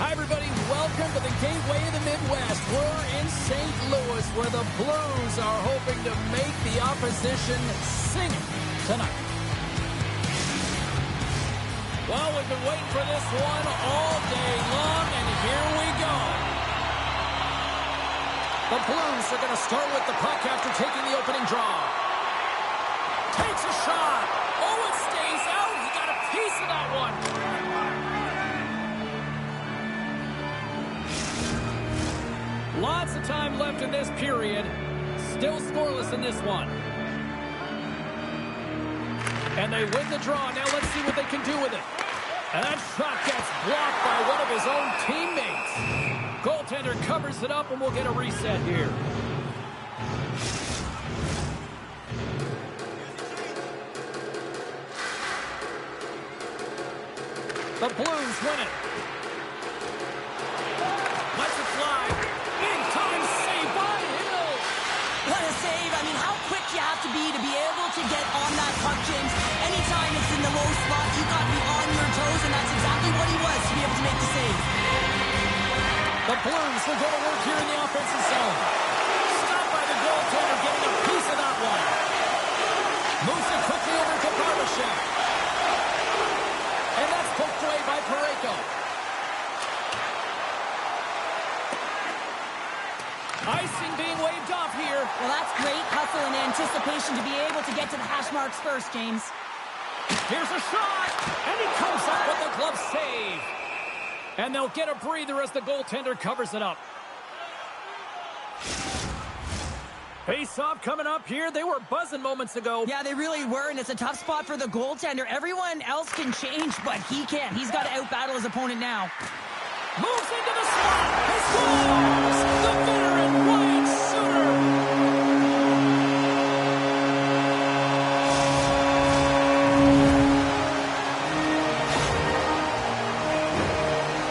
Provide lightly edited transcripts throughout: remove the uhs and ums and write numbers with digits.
Hi, everybody. Welcome to the gateway of the Midwest. We're in St. Louis, where the Blues are hoping to make the opposition sing it tonight. Well, we've been waiting for this one all day long, and here we go. The Blues are going to start with the puck after taking the opening draw. Takes a shot. Oh, it stays out. He got a piece of that one. Lots of time left in this period. Still scoreless in this one. And they win the draw. Now let's see what they can do with it. And that shot gets blocked by one of his own teammates. Goaltender covers it up, and we'll get a reset here. The Blues win it. Lets it fly. Big time save by Hill. What a save. I mean, how quick you have to be able to get on that puck, James. Anytime it's in the low slot, you got to be on your toes, and that's exactly what he was to be able to make the save. The Blues will go to work here in the offensive zone. Stopped by the goaltender, getting a piece of that one. Moves it quickly over to Barbashev. And that's poked away by Parayko. Icing being waved off here. Well, that's great hustle and anticipation to be able to get to the hash marks first, James. Here's a shot, and he comes up with the glove save. And they'll get a breather as the goaltender covers it up. Face-off coming up here. They were buzzing moments ago. Yeah, they really were, and it's a tough spot for the goaltender. Everyone else can change, but he can't. He's got to outbattle his opponent now. Moves into the slot. He scores! The veteran Wyatt Suter.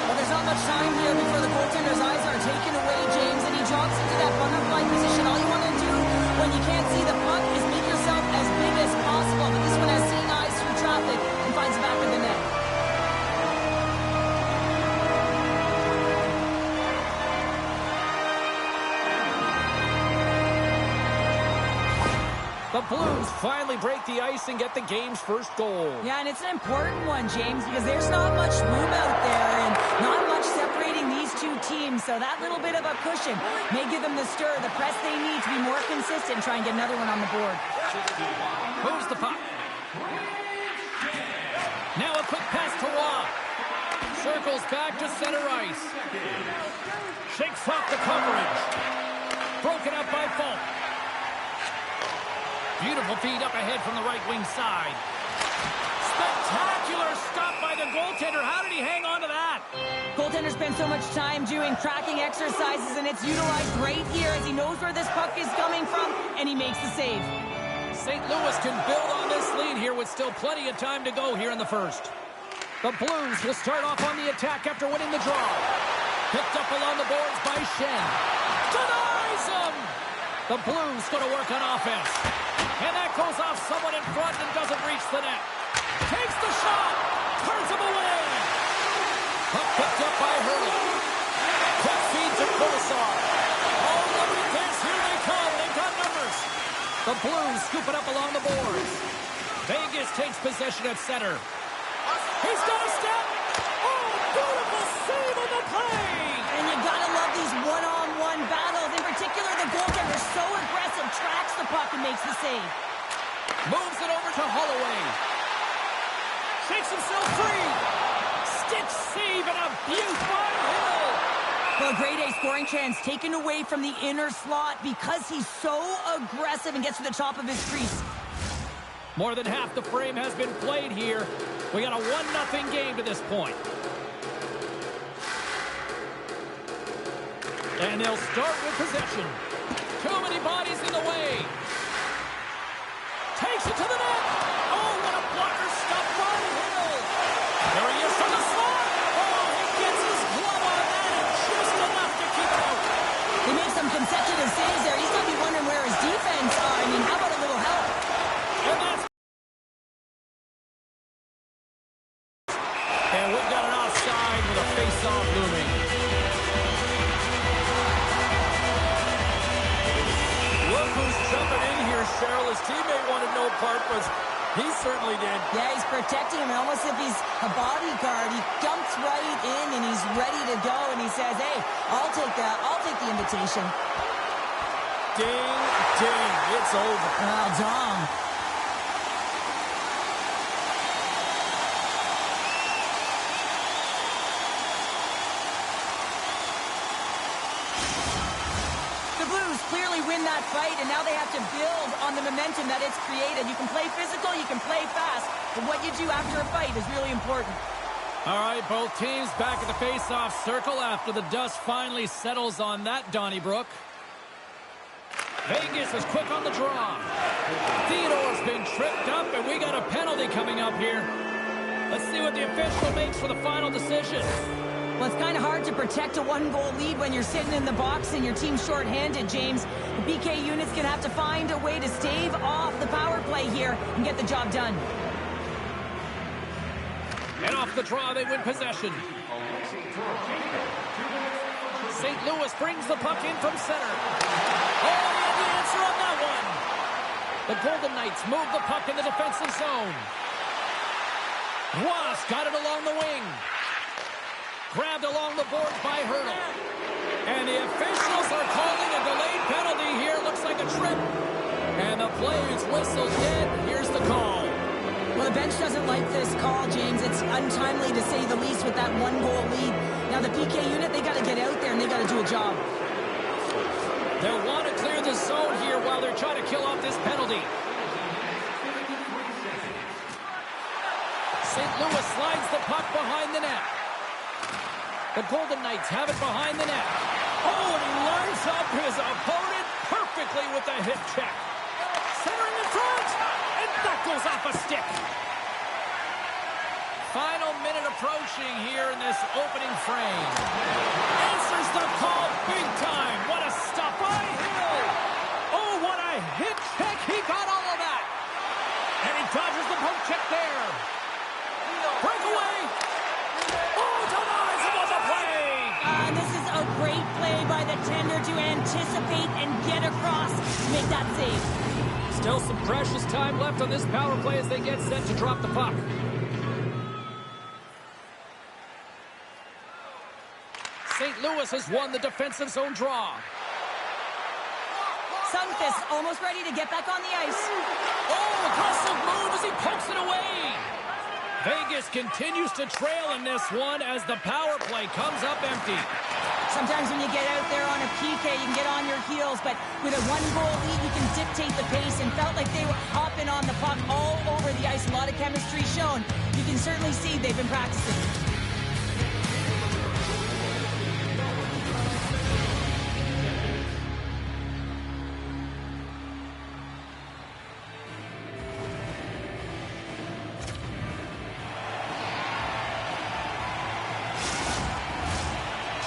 Well, there's not much time here before the goaltender's eyes are taken away, James, and he drops into that butterfly position. All you want to do when you can't see the puck is make yourself as big as possible, but this one has seen eyes through traffic and finds the back of the net. The Blues finally break the ice and get the game's first goal. Yeah, and it's an important one, James, because there's not much room out there and not much separating these two teams. So that little bit of a cushion may give them the stir, the press they need to be more consistent and try and get another one on the board. Moves the puck. Now a quick pass to Roy. Circles back to center ice. Shakes off the coverage. Broken up by Falk. Beautiful feed up ahead from the right wing side. Spectacular stop by the goaltender. How did he hang on to that? Goaltender spends so much time doing tracking exercises, and it's utilized right here as he knows where this puck is coming from, and he makes the save. St. Louis can build on this lead here with still plenty of time to go here in the first. The Blues will start off on the attack after winning the draw. Picked up along the boards by Shen. Denies him! The Blues go to work on offense. And that goes off someone in front and doesn't reach the net. Takes the shot. Turns him away. Puck picked up by Hurley. Quick feed to Kolesar. Oh, nobody cares. Here they come. They've got numbers. The Blues scoop it up along the boards. Vegas takes possession at center. He's got a step. Oh, beautiful save on the play. And you gotta love these one-on-one battles. In particular, the goaltender so aggressive, tracks the puck and makes the save. Moves it over to Holloway. Shakes himself free. Stick save and a beaut by Hill. Well, a grade A scoring chance taken away from the inner slot because he's so aggressive and gets to the top of his crease. More than half the frame has been played here. We got a 1-0 game to this point. And they'll start with possession. Too many bodies in the way. Takes it to the net. Oh, what a blocker stop by Hill. There he is from the slot. Oh, he gets his glove on that and just enough to keep it out. They make some consecutive saves there. He's going to be wondering where his defense are. I mean, how about a little help? And that's... And we've got an offside with a face-off looming. Cheryl. His teammate wanted no part, but he certainly did. Yeah, he's protecting him almost if he's a bodyguard. He jumps right in and he's ready to go, and he says, hey, I'll take the invitation. Ding, ding, it's over. Well, Dom. The Blues clearly win that fight, and now they have to build on the momentum that it's created. You can play physical, you can play fast, but what you do after a fight is really important. All right, both teams back at the face-off circle after the dust finally settles on that, Donnybrook. Vegas is quick on the draw. Theodore's been tripped up, and we got a penalty coming up here. Let's see what the official makes for the final decision. Well, it's kind of hard to protect a one-goal lead when you're sitting in the box and your team's short-handed, James. The BK unit's going to have to find a way to stave off the power play here and get the job done. And off the draw, they win possession. St. Louis brings the puck in from center. Oh, the answer on that one. The Golden Knights move the puck in the defensive zone. Wass got it along the wing. Grabbed along the boards by Hurdle. And the officials are calling a delayed penalty here. Looks like a trip. And the play is whistled dead. Here's the call. Well, the bench doesn't like this call, James. It's untimely to say the least with that one-goal lead. Now, the PK unit, they got to get out there and they got to do a job. They'll want to clear the zone here while they're trying to kill off this penalty. St. Louis slides the puck behind the net. The Golden Knights have it behind the net. Oh, and he lines up his opponent perfectly with the hip check. Centering in front, and that goes off a stick. Final minute approaching here in this opening frame. Answers the call big time. What a stop by Hill. Oh, what a hip check. He got all of that. And he dodges the poke check there. Breakaway. Oh, denies him on the play. This is a great play by the tender to anticipate and get across to make that save. Still some precious time left on this power play as they get set to drop the puck. St. Louis has won the defensive zone draw. Sundqvist almost ready to get back on the ice. Oh, aggressive move as he pokes it away. Vegas continues to trail in this one as the power play comes up empty. Sometimes when you get out there on a PK, you can get on your heels, but with a one-goal lead, you can dictate the pace, and felt like they were hopping on the puck all over the ice. A lot of chemistry shown. You can certainly see they've been practicing.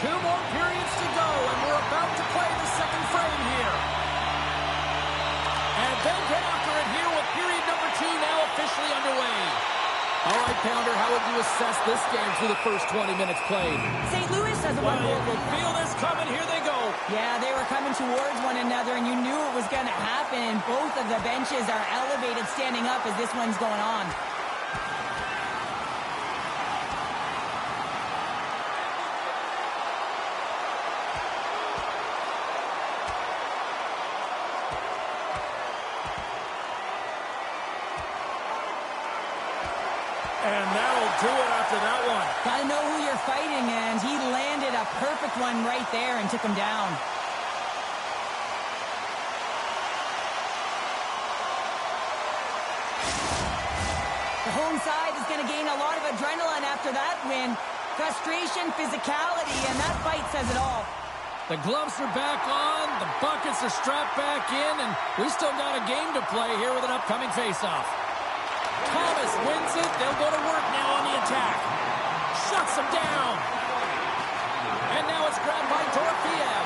Two more periods to go, and we're about to play the second frame here. And they'll get after it here with period number 2 now officially underway. All right, Pounder, how would you assess this game through the first 20 minutes played? St. Louis has a one-goal You could feel this coming. Here they go. Yeah, they were coming towards one another, and you knew it was going to happen. Both of the benches are elevated, standing up as this one's going on. And that'll do it after that one. Gotta know who you're fighting, and he landed a perfect one right there and took him down. The home side is going to gain a lot of adrenaline after that win. Frustration, physicality, and that fight says it all. The gloves are back on, the buckets are strapped back in, and we still got a game to play here with an upcoming faceoff. Thomas wins it. They'll go to work now on the attack. Shuts him down. And now it's grabbed by Dorofeev.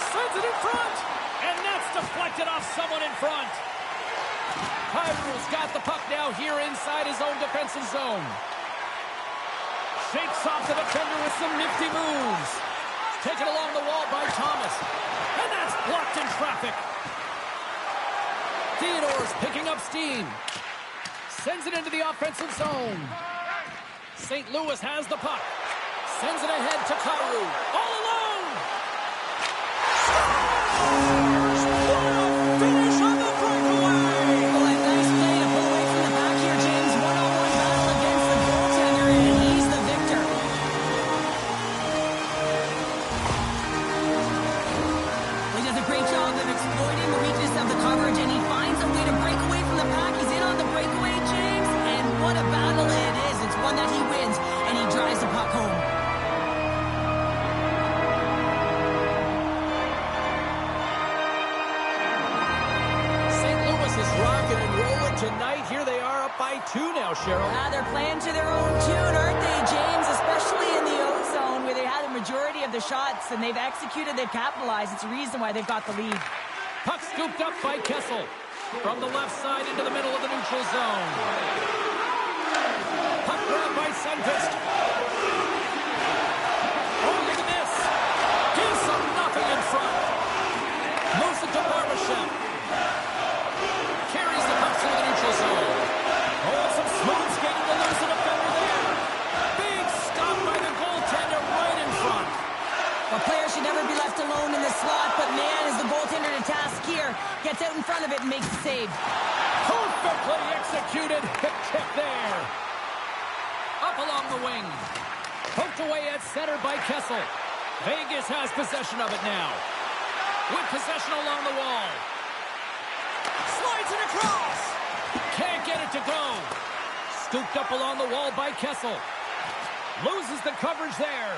Sends it in front. And that's deflected off someone in front. Kyrou's got the puck now here inside his own defensive zone. Shakes off the defender with some nifty moves. Taken along the wall by Thomas. And that's blocked in traffic. Theodore's picking up steam. Sends it into the offensive zone. St. Louis has the puck. Sends it ahead to Kyrou. All alone! Finish on the breakaway! Oh, a nice play to pull away from the back here, James. One-on-one battle against the goaltender, and he's the victor. He does a great job of exploiting the weakness of the coverage, and he finds a way to break away from the pack. He's in on the breakaway, James, and what a battle it is. It's one that he wins, and he drives the puck home. St. Louis is rocking and rolling tonight. Here they are up by 2 now, Cheryl. They're playing to their own tune, aren't they, James? Especially in the O-zone where they had a majority of the shots, and they've executed, they've capitalized. It's a reason why they've got the lead. Puck scooped up by Kessel. From the left side into the middle of the neutral zone. Puck grabbed by Sundqvist. Oh, look at this. Gives some nothing in front. Moves it to Barbashev. Carries the puck through the neutral zone. Oh, some smooth skating to lose the defender there. Big stop by the goaltender right in front. A player should never be left alone in the slot, but man, is the goaltender to task here. Gets out in front of it and makes the save. Perfectly executed. Hip kick there. Up along the wing. Poked away at center by Kessel. Vegas has possession of it now. With possession along the wall. Slides it across. Can't get it to go. Scooped up along the wall by Kessel. Loses the coverage there.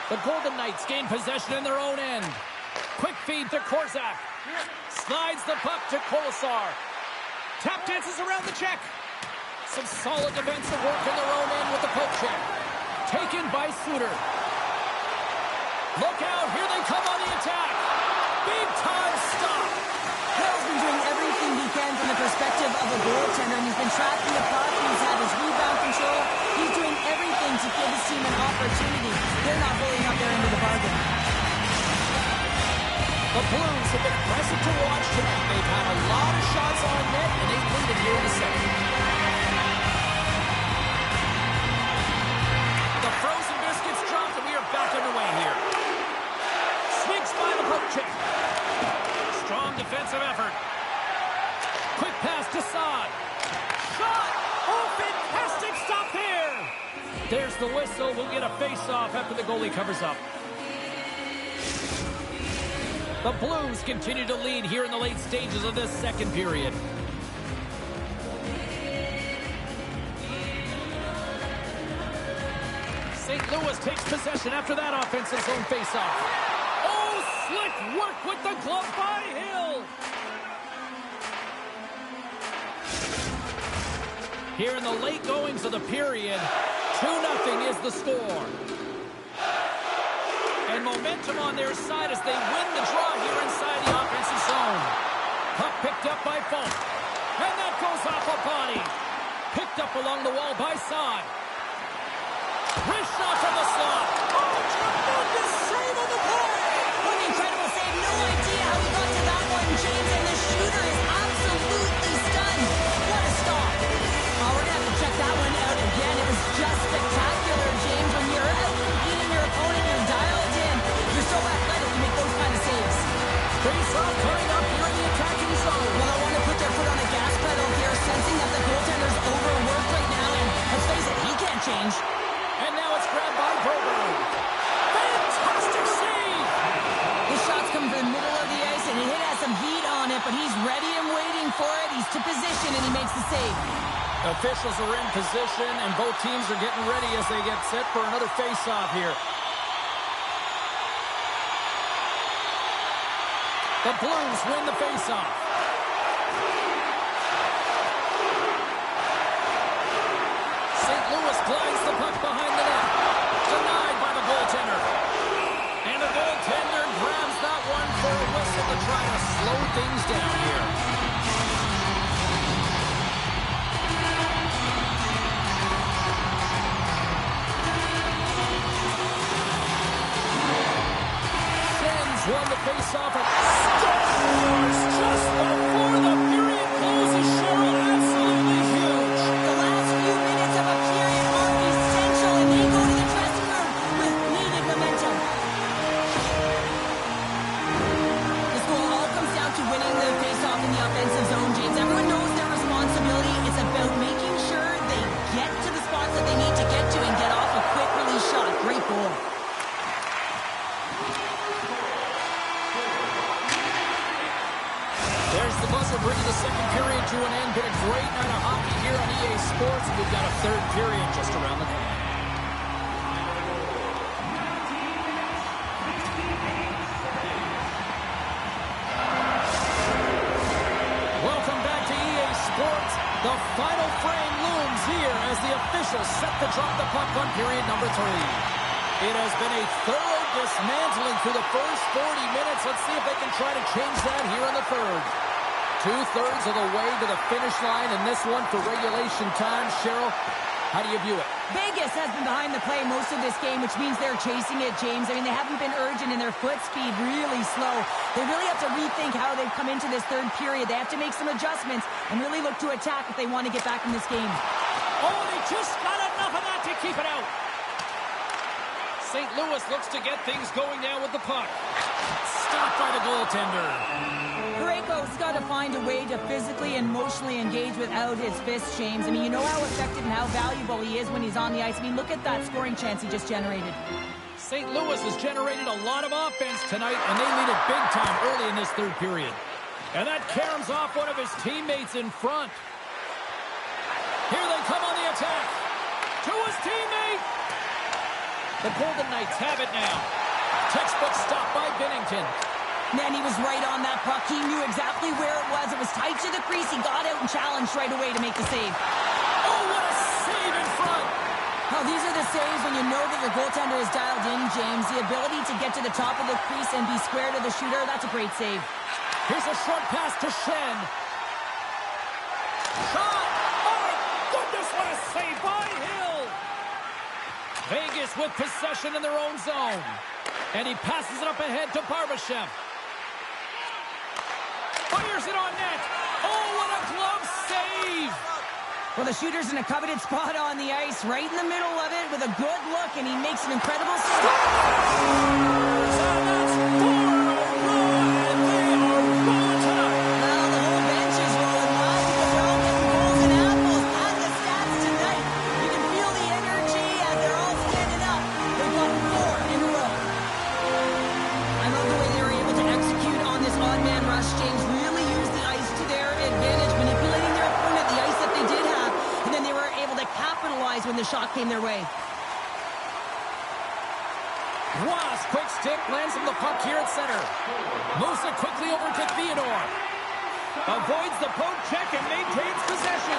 The Golden Knights gain possession in their own end. Quick feed to Korczak. Slides the puck to Kolesar. Tap dances around the check. Some solid defensive work in their own end with the poke check. Taken by Suter. Look out, here they come on the attack. Big time stop. Hill's been doing everything he can from the perspective of a goaltender, and he's been tracking the puck. He's had his rebound control. He's doing everything to give his team an opportunity. They're not holding up their end of the bargain. The Blues have been impressive to watch tonight. They've had a lot of shots on net, and they lead it here in the second. The frozen biscuits dropped, and we are back underway here. Sneaks by the poke check. Strong defensive effort. Quick pass to Saad. Shot! Oh, fantastic stop here! There's the whistle. We'll get a face-off after the goalie covers up. The Blues continue to lead here in the late stages of this second period. St. Louis takes possession after that offensive zone face-off. Oh, slick work with the glove by Hill. Here in the late goings of the period, 2-0 is the score. And momentum on their side as they win the draw here inside the offensive zone. Puck picked up by Folk. And that goes off a body. Picked up along the wall by Saad. Wrist shot from the slot. Oh, tremendous save on the play. What an incredible save. No idea how he got to that one, James, and the shooter is absolutely stunned. What a stop. Oh, we're going to have to check that one out again. It was just spectacular, James. When you're out competing your opponent, you're dialed in. You're so athletic, you make those kind of saves. Face-off coming up here in the attacking zone. Well, I want to put their foot on the gas pedal here, sensing that the goaltender's overworked right now, and let's face it, he can't change. And now it's grabbed by Broberg. Fantastic save! His shot's coming from the middle of the ice, and it has some heat on it, but he's ready and waiting for it. He's to position, and he makes the save. Officials are in position, and both teams are getting ready as they get set for another face-off here. The Blues win the face-off. St. Louis glides the puck behind the net. Denied by the goaltender. And the goaltender grabs that one for a whistle to try to slow things down here. Sens won the face-off. set to drop the puck on period number 3. It has been a thorough dismantling through the first 40 minutes. Let's see if they can try to change that here in the third. 2/3 of the way to the finish line in this one for regulation time. Cheryl, how do you view it? Vegas has been behind the play most of this game, which means they're chasing it, James. I mean, they haven't been urgent in their foot speed, really slow. They really have to rethink how they've come into this third period. They have to make some adjustments and really look to attack if they want to get back in this game. Oh, they just got enough of that to keep it out. St. Louis looks to get things going now with the puck. Stopped by the goaltender. Parayko's got to find a way to physically and emotionally engage without his fists, James. I mean, you know how effective and how valuable he is when he's on the ice. I mean, look at that scoring chance he just generated. St. Louis has generated a lot of offense tonight, and they lead it big time early in this third period. And that caroms off one of his teammates in front. Here they come on the attack. To his teammate. The Golden Knights have it now. Textbook stop by Binnington. Man, he was right on that puck. He knew exactly where it was. It was tight to the crease. He got out and challenged right away to make the save. Oh, what a save in front. Oh, these are the saves when you know that your goaltender is dialed in, James. The ability to get to the top of the crease and be square to the shooter, that's a great save. Here's a short pass to Schenn. Shot! Oh, my goodness, what a save by Hill! Vegas with possession in their own zone. And he passes it up ahead to Barbashev. Fires it on net. Oh, what a glove save! Well, the shooter's in a coveted spot on the ice, right in the middle of it with a good look, and he makes an incredible save. When the shot came their way. Ross, quick stick, lands him the puck here at center. Moves it quickly over to Theodore. Avoids the poke check and maintains possession.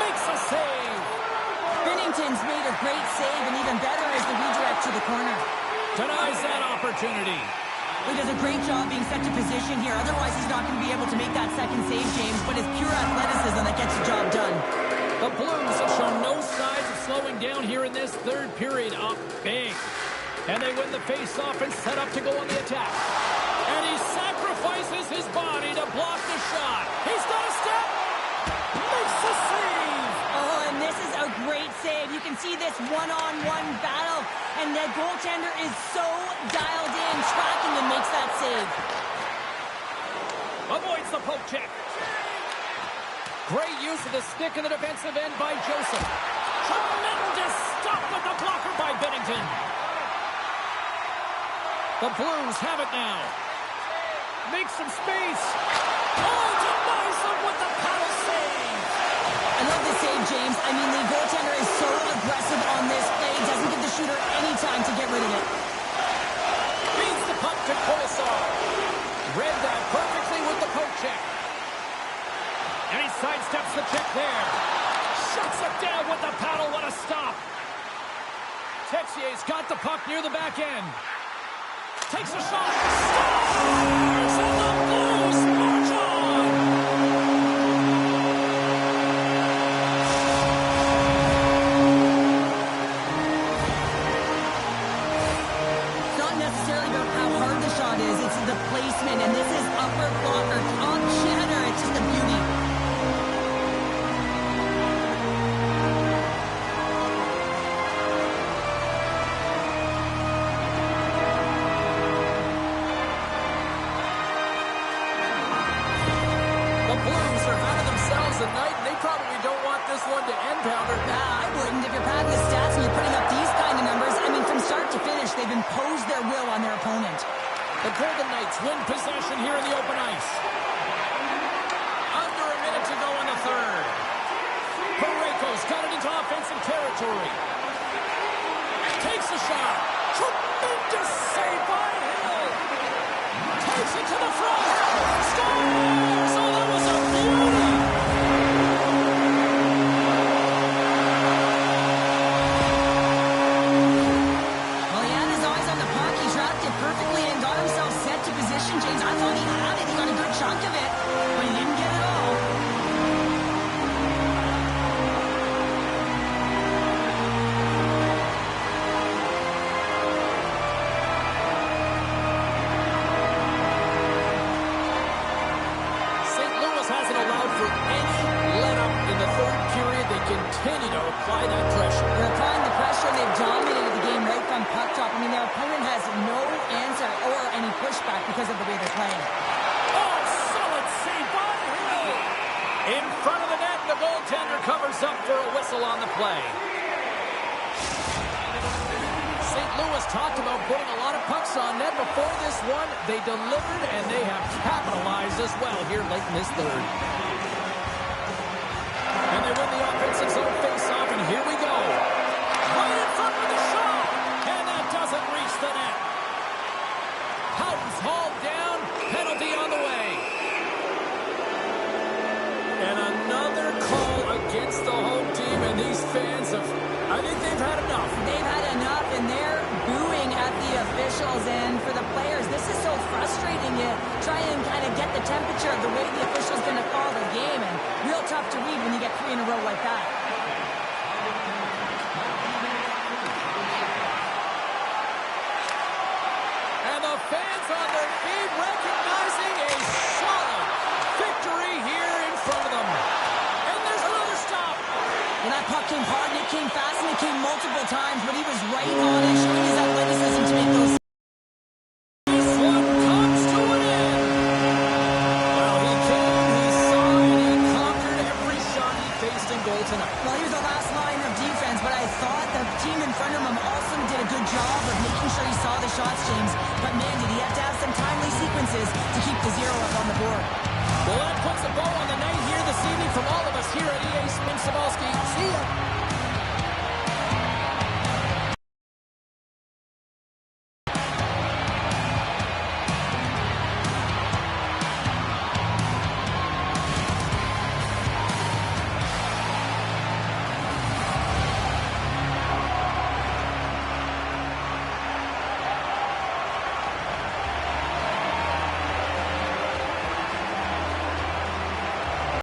Makes a save. Binnington's made a great save, and even better is the redirect to the corner. Denies that opportunity. He does a great job being set to position here. Otherwise, he's not going to be able to make that second save, James, but it's pure athleticism that gets the job done. The Blues have shown no signs of slowing down here in this third period. Up big. And they win the face-off and set up to go on the attack. And he sacrifices his body to block the shot. He's got a step. Makes the save. Oh, and this is a great save. You can see this one-on-one battle. And the goaltender is so dialed in, tracking and makes that save. Avoids the poke check. Great use of the stick in the defensive end by Joseph. Tremendous stop with the blocker by Binnington. The Blues have it now. Makes some space. Oh, denies them with the paddle save. I love this save, James. I mean, the goaltender is so aggressive on this play. Doesn't give the shooter any time to get rid of it. Feeds the puck to Kolosov. Read that perfectly with the poke check. And he sidesteps the check there. Shuts it down with the paddle. What a stop. Texier's got the puck near the back end. Takes a shot. Scores! And the Blues march on! It's not necessarily about how hard the shot is. It's the placement. And this is upper blocker, top cheddar. It's just a beauty. Tonight, they probably don't want this one to end, Pounder. Nah, I wouldn't. If you're padding the stats and you're putting up these kind of numbers, I mean, from start to finish, they've imposed their will on their opponent. The Golden Knights win possession here in the open ice. Under a minute to go in the third. Parayko's got it into offensive territory. Takes a shot. Tremendous save by Hill. Takes it to the front. Scores! Oh, that was a beauty. for a whistle on the play. St. Louis talked about putting a lot of pucks on net before this one. They delivered, and they have capitalized as well here late in this third. And they win the offensive zone face-off, and here we go. Right in front with the shot, and that doesn't reach the net. Houghton's hauled down, penalty on the way. And another call against the home team, and these fans have, I think they've had enough. They've had enough, and they're booing at the officials. And for the players, this is so frustrating. You try and kind of get the temperature of the way the official's going to call the game, and real tough to read when you get 3 in a row like that. And the fans on their feet recognizing a solid victory here in front of them. And there's another stop. And that puck came hard, and it came fast, and it came multiple times, but he was right on it, showing his athleticism to make those. This one comes to an end. Well, he came, he saw, and he conquered every shot he faced in goal tonight. Well, he was the last line of defense, but I thought the team in front of him also did a good job of making sure he saw the shots, James. But man, did he have to have some timely sequences to keep the 0 up on the board. Well, that puts a bow on the night here this evening from all of us here at EA Sports Cibulski.